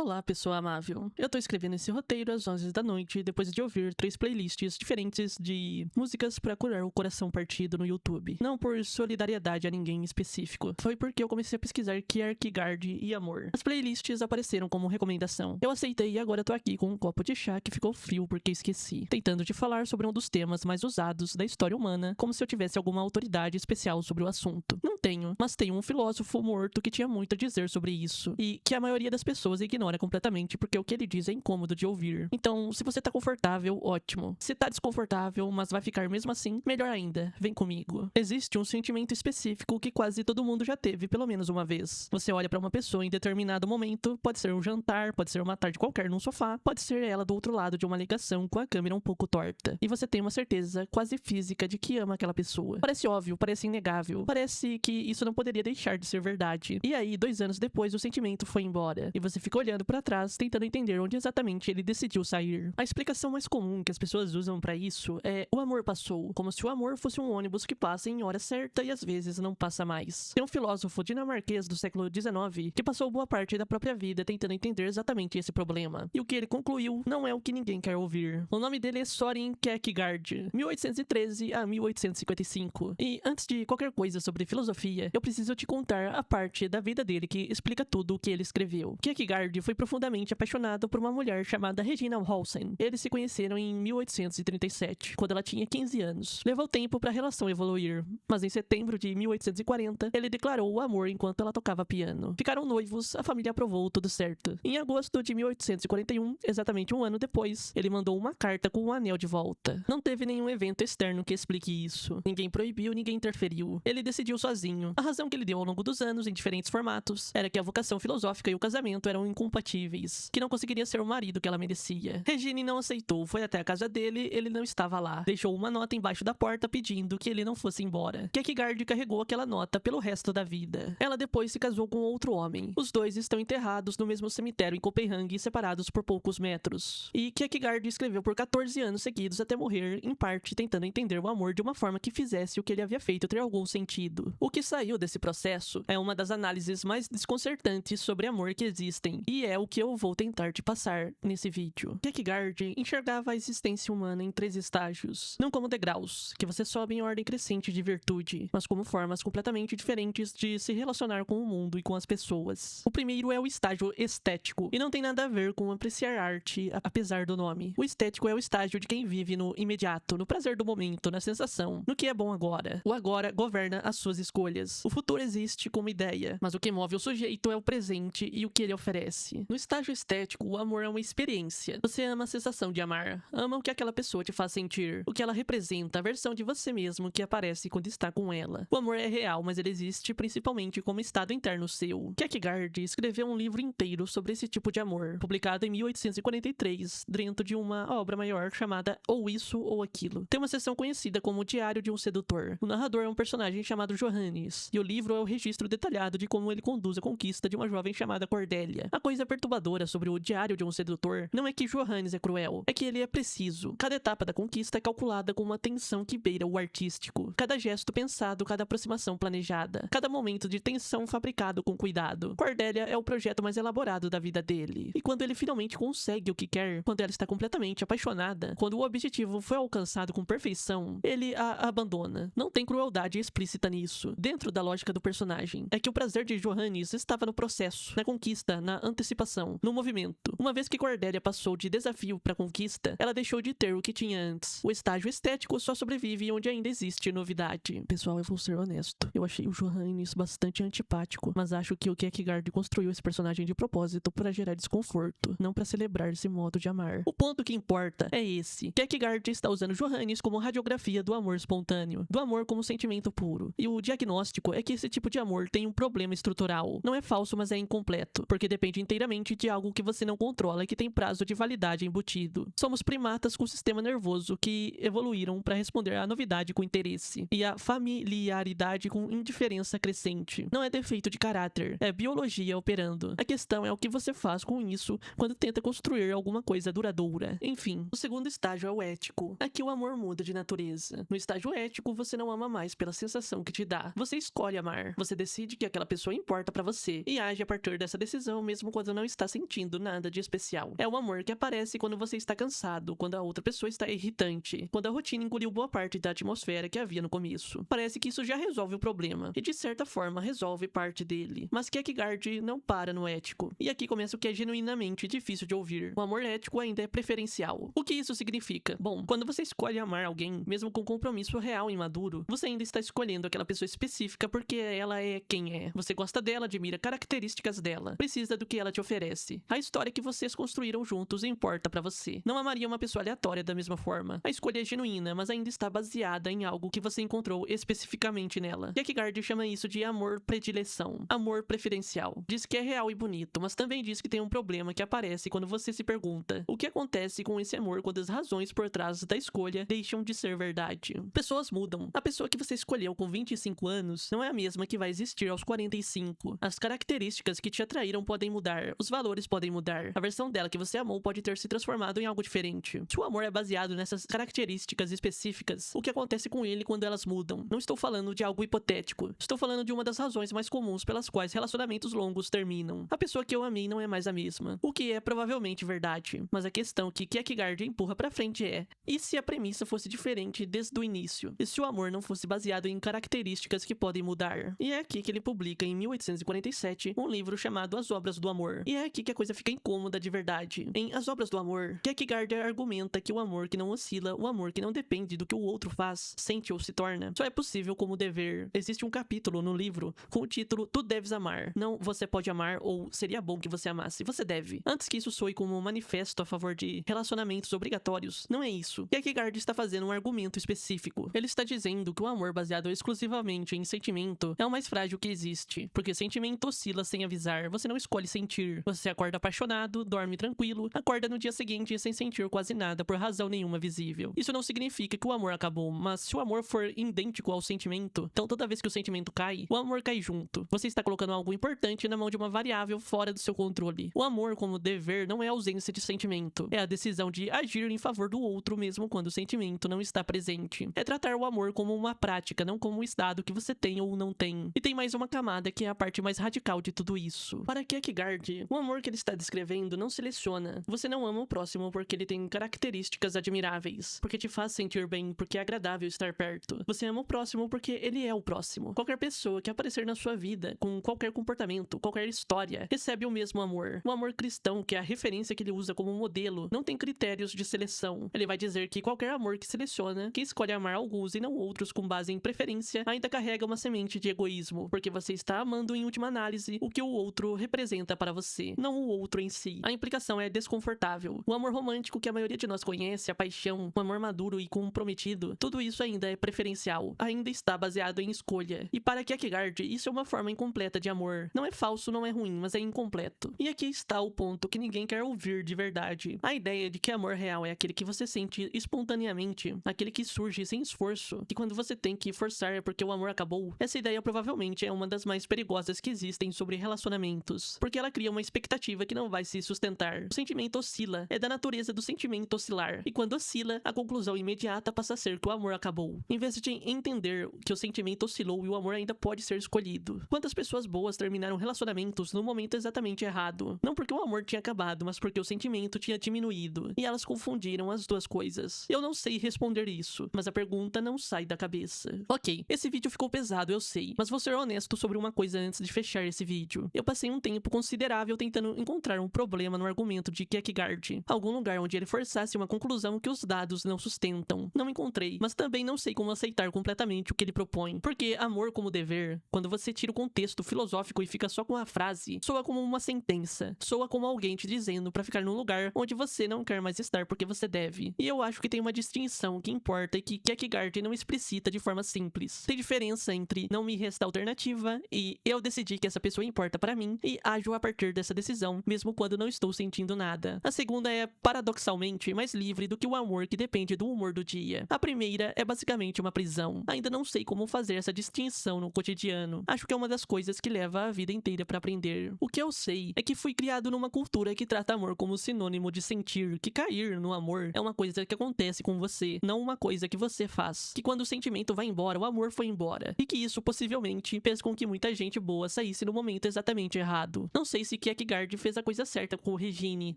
Olá, pessoa amável. Eu tô escrevendo esse roteiro às 11 da noite, depois de ouvir 3 playlists diferentes de músicas pra curar o coração partido no YouTube. Não por solidariedade a ninguém em específico. Foi porque eu comecei a pesquisar Kierkegaard e amor. As playlists apareceram como recomendação. Eu aceitei e agora tô aqui com um copo de chá que ficou frio porque esqueci. Tentando te falar sobre um dos temas mais usados da história humana, como se eu tivesse alguma autoridade especial sobre o assunto. Não tenho, mas tenho um filósofo morto que tinha muito a dizer sobre isso. E que a maioria das pessoas ignora completamente porque o que ele diz é incômodo de ouvir. Então, se você tá confortável, ótimo. Se tá desconfortável, mas vai ficar mesmo assim, melhor ainda, vem comigo. Existe um sentimento específico que quase todo mundo já teve pelo menos uma vez. Você olha pra uma pessoa em determinado momento, pode ser um jantar, pode ser uma tarde qualquer num sofá, pode ser ela do outro lado de uma ligação com a câmera um pouco torta. E você tem uma certeza quase física de que ama aquela pessoa. Parece óbvio, parece inegável, parece que isso não poderia deixar de ser verdade. E aí, 2 anos depois, o sentimento foi embora. E você fica olhando pra trás, tentando entender onde exatamente ele decidiu sair. A explicação mais comum que as pessoas usam pra isso é: o amor passou, como se o amor fosse um ônibus que passa em hora certa e às vezes não passa mais. Tem um filósofo dinamarquês do século XIX que passou boa parte da própria vida tentando entender exatamente esse problema. E o que ele concluiu não é o que ninguém quer ouvir. O nome dele é Søren Kierkegaard, 1813 a 1855. E antes de qualquer coisa sobre filosofia, eu preciso te contar a parte da vida dele que explica tudo o que ele escreveu. Kierkegaard foi profundamente apaixonado por uma mulher chamada Regina Olsen. Eles se conheceram em 1837, quando ela tinha 15 anos. Levou tempo para a relação evoluir, mas em setembro de 1840, ele declarou o amor enquanto ela tocava piano. Ficaram noivos, a família aprovou tudo certo. Em agosto de 1841, exatamente um ano depois, ele mandou uma carta com um anel de volta. Não teve nenhum evento externo que explique isso. Ninguém proibiu, ninguém interferiu. Ele decidiu sozinho. A razão que ele deu ao longo dos anos, em diferentes formatos, era que a vocação filosófica e o casamento eram incompatíveis, que não conseguiria ser o marido que ela merecia. Regine não aceitou, foi até a casa dele, ele não estava lá. Deixou uma nota embaixo da porta pedindo que ele não fosse embora. Kierkegaard carregou aquela nota pelo resto da vida. Ela depois se casou com outro homem. Os dois estão enterrados no mesmo cemitério em Copenhague, separados por poucos metros. E Kierkegaard escreveu por 14 anos seguidos até morrer, em parte tentando entender o amor de uma forma que fizesse o que ele havia feito ter algum sentido. O que saiu desse processo é uma das análises mais desconcertantes sobre amor que existem, e é o que eu vou tentar te passar nesse vídeo. Kierkegaard enxergava a existência humana em 3 estágios, não como degraus, que você sobe em ordem crescente de virtude, mas como formas completamente diferentes de se relacionar com o mundo e com as pessoas. O primeiro é o estágio estético, e não tem nada a ver com apreciar arte, apesar do nome. O estético é o estágio de quem vive no imediato, no prazer do momento, na sensação, no que é bom agora. O agora governa as suas escolhas. O futuro existe como ideia, mas o que move o sujeito é o presente e o que ele oferece. No estágio estético, o amor é uma experiência. Você ama a sensação de amar, ama o que aquela pessoa te faz sentir, o que ela representa, a versão de você mesmo que aparece quando está com ela. O amor é real, mas ele existe principalmente como estado interno seu. Kierkegaard escreveu um livro inteiro sobre esse tipo de amor, publicado em 1843, dentro de uma obra maior chamada Ou Isso ou Aquilo. Tem uma seção conhecida como O Diário de um Sedutor. O narrador é um personagem chamado Johannes, e o livro é o registro detalhado de como ele conduz a conquista de uma jovem chamada Cordélia. A coisa perturbadora sobre o Diário de um Sedutor não é que Johannes é cruel, é que ele é preciso. Cada etapa da conquista é calculada com uma tensão que beira o artístico. Cada gesto pensado, cada aproximação planejada, cada momento de tensão fabricado com cuidado. Cordélia é o projeto mais elaborado da vida dele. E quando ele finalmente consegue o que quer, quando ela está completamente apaixonada, quando o objetivo foi alcançado com perfeição, ele a abandona. Não tem crueldade explícita nisso, dentro da lógica do personagem. É que o prazer de Johannes estava no processo, na conquista, na antecipação, no movimento. Uma vez que Cordélia passou de desafio para conquista, ela deixou de ter o que tinha antes. O estágio estético só sobrevive onde ainda existe novidade. Pessoal, eu vou ser honesto. Eu achei o Johannes bastante antipático, mas acho que o Kierkegaard construiu esse personagem de propósito para gerar desconforto, não para celebrar esse modo de amar. O ponto que importa é esse. Kierkegaard está usando Johannes como radiografia do amor espontâneo, do amor como sentimento puro. E o diagnóstico é que esse tipo de amor tem um problema estrutural. Não é falso, mas é incompleto, porque depende inteiramente de algo que você não controla e que tem prazo de validade embutido. Somos primatas com sistema nervoso que evoluíram para responder à novidade com interesse e à familiaridade com indiferença crescente. Não é defeito de caráter, é biologia operando. A questão é o que você faz com isso quando tenta construir alguma coisa duradoura. Enfim, o segundo estágio é o ético. Aqui o amor muda de natureza. No estágio ético, você não ama mais pela sensação que te dá. Você escolhe amar. Você decide que aquela pessoa importa pra você e age a partir dessa decisão, mesmo quando não está sentindo nada de especial. É o amor que aparece quando você está cansado, quando a outra pessoa está irritante, quando a rotina engoliu boa parte da atmosfera que havia no começo. Parece que isso já resolve o problema, e de certa forma resolve parte dele. Mas Kierkegaard não para no ético. E aqui começa o que é genuinamente difícil de ouvir. O amor ético ainda é preferencial. O que isso significa? Bom, quando você escolhe amar alguém, mesmo com compromisso real e maduro, você ainda está escolhendo aquela pessoa específica porque ela é quem é. Você gosta dela, admira características dela, precisa do que ela te oferece. A história que vocês construíram juntos importa pra você. Não amaria uma pessoa aleatória da mesma forma. A escolha é genuína, mas ainda está baseada em algo que você encontrou especificamente nela. Kierkegaard chama isso de amor predileção, amor preferencial. Diz que é real e bonito, mas também diz que tem um problema que aparece quando você se pergunta: o que acontece com esse amor quando as razões por trás da escolha deixam de ser verdade? Pessoas mudam. A pessoa que você escolheu com 25 anos não é a mesma que vai existir aos 45. As características que te atraíram podem mudar, os valores podem mudar, a versão dela que você amou pode ter se transformado em algo diferente. Se o amor é baseado nessas características específicas, o que acontece com ele quando elas mudam? Não estou falando de algo hipotético, estou falando de uma das razões mais comuns pelas quais relacionamentos longos terminam. A pessoa que eu amei não é mais a mesma, o que é provavelmente verdade, mas a questão que Kierkegaard empurra pra frente é: e se a premissa fosse diferente desde o início? E se o amor não fosse baseado em características que podem mudar? E é aqui que ele publica em 1847 um livro chamado As Obras do Amor. E é aqui que a coisa fica incômoda de verdade. Em As Obras do Amor, Kierkegaard argumenta que o amor que não oscila, o amor que não depende do que o outro faz, sente ou se torna, só é possível como dever. Existe um capítulo no livro com o título Tu Deves Amar. Não você pode amar ou seria bom que você amasse, você deve. Antes que isso soe como um manifesto a favor de relacionamentos obrigatórios, não é isso. Kierkegaard está fazendo um argumento específico. Ele está dizendo que o amor baseado exclusivamente em sentimento é o mais frágil que existe, porque sentimento oscila sem avisar, você não escolhe sentir. Você acorda apaixonado, dorme tranquilo, acorda no dia seguinte sem sentir quase nada por razão nenhuma visível. Isso não significa que o amor acabou, mas se o amor for idêntico ao sentimento, então toda vez que o sentimento cai, o amor cai junto. Você está colocando algo importante na mão de uma variável fora do seu controle. O amor como dever não é ausência de sentimento, é a decisão de agir em favor do outro mesmo quando o sentimento não está presente. É tratar o amor como uma prática, não como um estado que você tem ou não tem. E tem mais uma camada que é a parte mais radical de tudo isso. Para Kierkegaard, o amor que ele está descrevendo não seleciona. Você não ama o próximo porque ele tem características admiráveis, porque te faz sentir bem, porque é agradável estar perto. Você ama o próximo porque ele é o próximo. Qualquer pessoa que aparecer na sua vida, com qualquer comportamento, qualquer história, recebe o mesmo amor. O amor cristão, que é a referência que ele usa como modelo, não tem critérios de seleção. Ele vai dizer que qualquer amor que seleciona, que escolhe amar alguns e não outros com base em preferência, ainda carrega uma semente de egoísmo, porque você está amando em última análise o que o outro representa para você, não o outro em si. A implicação é desconfortável. O amor romântico que a maioria de nós conhece, a paixão, o amor maduro e comprometido, tudo isso ainda é preferencial, ainda está baseado em escolha. E para Kierkegaard, isso é uma forma incompleta de amor. Não é falso, não é ruim, mas é incompleto. E aqui está o ponto que ninguém quer ouvir de verdade. A ideia de que amor real é aquele que você sente espontaneamente, aquele que surge sem esforço, que quando você tem que forçar é porque o amor acabou. Essa ideia provavelmente é uma das mais perigosas que existem sobre relacionamentos, porque ela cria uma expectativa que não vai se sustentar. O sentimento oscila, é da natureza do sentimento oscilar, e quando oscila, a conclusão imediata passa a ser que o amor acabou, em vez de entender que o sentimento oscilou e o amor ainda pode ser escolhido. Quantas pessoas boas terminaram relacionamentos no momento exatamente errado? Não porque o amor tinha acabado, mas porque o sentimento tinha diminuído, e elas confundiram as duas coisas. Eu não sei responder isso, mas a pergunta não sai da cabeça. Ok, esse vídeo ficou pesado, eu sei, mas vou ser honesto sobre uma coisa antes de fechar esse vídeo. Eu passei um tempo considerável tentando encontrar um problema no argumento de Kierkegaard, algum lugar onde ele forçasse uma conclusão que os dados não sustentam. Não encontrei, mas também não sei como aceitar completamente o que ele propõe, porque amor como dever, quando você tira o contexto filosófico e fica só com a frase, soa como uma sentença, soa como alguém te dizendo pra ficar num lugar onde você não quer mais estar porque você deve. E eu acho que tem uma distinção que importa e que Kierkegaard não explicita de forma simples. Tem diferença entre não me resta alternativa e eu decidi que essa pessoa importa pra mim e ajo a partir dessa decisão, mesmo quando não estou sentindo nada. A segunda é, paradoxalmente, mais livre do que o amor que depende do humor do dia. A primeira é basicamente uma prisão. Ainda não sei como fazer essa distinção no cotidiano. Acho que é uma das coisas que leva a vida inteira pra aprender. O que eu sei é que fui criado numa cultura que trata amor como sinônimo de sentir, que cair no amor é uma coisa que acontece com você, não uma coisa que você faz. Que quando o sentimento vai embora, o amor foi embora. E que isso possivelmente fez com que muita gente boa saísse no momento exatamente errado. Não sei se Kierkegaard fez a coisa certa com o Regine.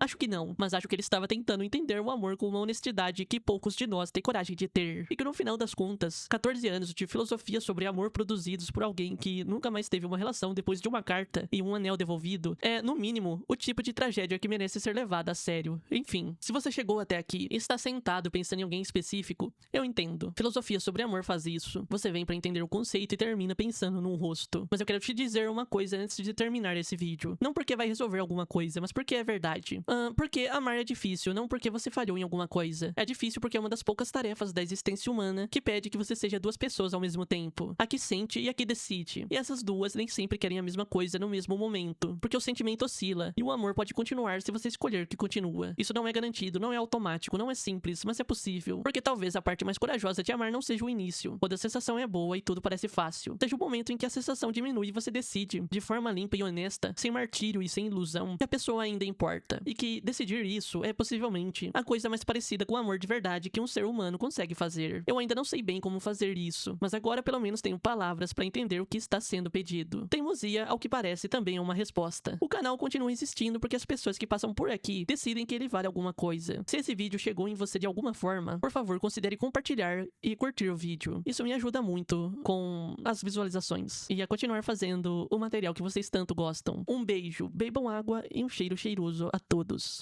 Acho que não, mas acho que ele estava tentando entender o amor com uma honestidade que poucos de nós têm coragem de ter. E que no final das contas, 14 anos de filosofia sobre amor produzidos por alguém que nunca mais teve uma relação depois de uma carta e um anel devolvido é, no mínimo, o tipo de tragédia que merece ser levada a sério. Enfim, se você chegou até aqui e está sentado pensando em alguém específico, eu entendo. Filosofia sobre amor faz isso. Você vem pra entender o conceito e termina pensando num rosto. Mas eu quero te dizer uma coisa antes de terminar esse vídeo. Não porque vai resolver alguma coisa, mas porque é verdade. Porque amar é difícil, não porque você falhou em alguma coisa. É difícil porque é uma das poucas tarefas da existência humana que pede que você seja duas pessoas ao mesmo tempo. A que sente e a que decide. E essas duas nem sempre querem a mesma coisa no mesmo momento. Porque o sentimento oscila. E o amor pode continuar se você escolher que continua. Isso não é garantido, não é automático, não é simples, mas é possível. Porque talvez a parte mais corajosa de amar não seja o início, quando a sensação é boa e tudo parece fácil. Seja o momento em que a sensação diminui e você decide, de forma limpa e honesta, sem martírio e sem ilusão, que a pessoa ainda importa. E que decidir isso é possivelmente a coisa mais parecida com o amor de verdade que um ser humano consegue fazer. Eu ainda não sei bem como fazer isso, mas agora pelo menos tenho palavras pra entender o que está sendo pedido. Teimosia, ao que parece, também é uma resposta. O canal continua existindo porque as pessoas que passam por aqui decidem que ele vale alguma coisa. Se esse vídeo chegou em você de alguma forma, por favor, considere compartilhar e curtir o vídeo. Isso me ajuda muito com as visualizações e a continuar fazendo o material que vocês tanto gostam. Um beijo, bebam água e um cheiro cheiroso a todos.